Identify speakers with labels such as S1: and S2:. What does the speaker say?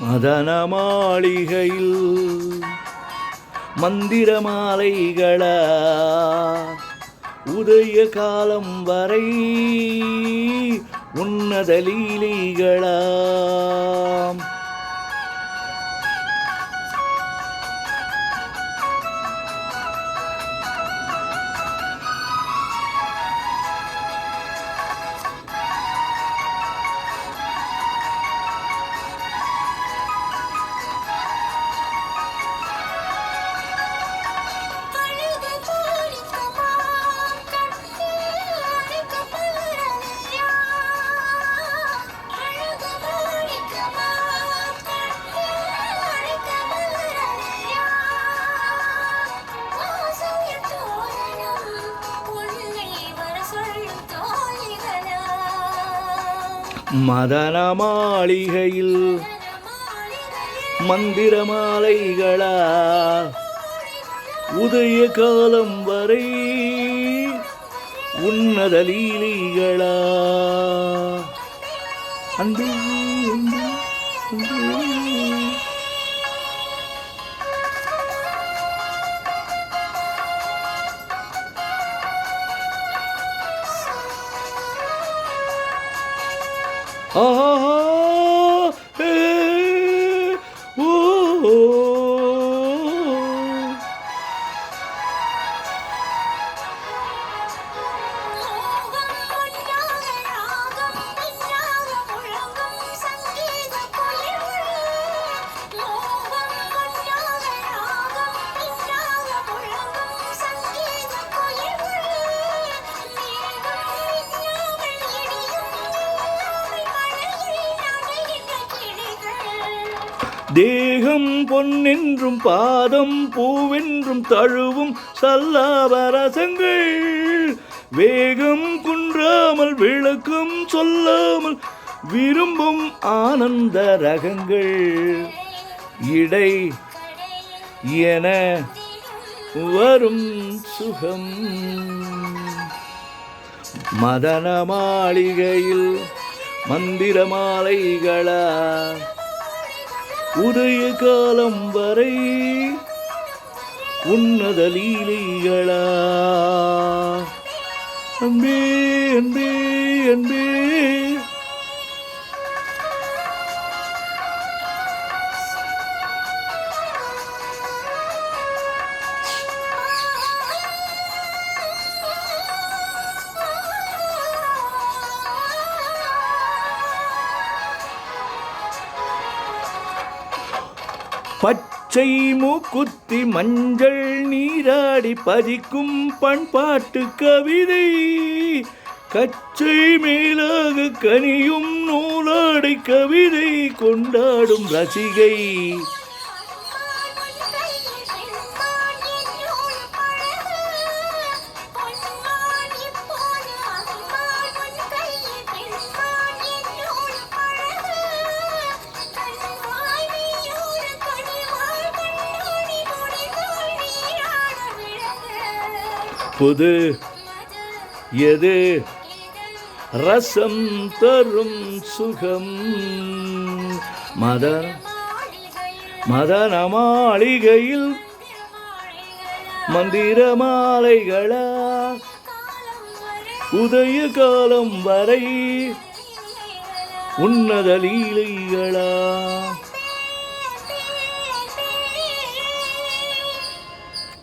S1: மதன மாளிகையில் மந்திர மாலைகளா உதய காலம் வரை உன்னத லீலைகளாம். மதன மாளிகையில் மந்திர மாலைகளா உதய காலம் வரை உன்னத லீலைகளா. அன்பே அன்பே அன்பே. ஆஹா ஹே ஓ தேகம் பொன்னென்றும் பாதம் பூவென்றும் தழுவும் சல்லாபரசங்கள் வேகம் குன்றாமல் விளக்கம் சொல்லாமல் விரும்பும் ஆனந்த ரகங்கள் இடை என வரும் சுகம். மதன மாளிகையில் மந்திர மாலைகளா உதய காலம் வரை உன்னத லீலைகளா. அன்பே அன்பே அன்பே. பச்சை மூக்குத்தி மஞ்சள் நீராடி பதிக்கும் பண்பாட்டு கவிதை கச்சை மேலாக கனியும் நூலாடை கவிதை கொண்டாடும் ரசிகை. புது எது ரசம் தரும் சுகம். மதன மாளிகையில் மந்திர மாலைகளா உதய காலம் வரை உன்னத லீலைகளா.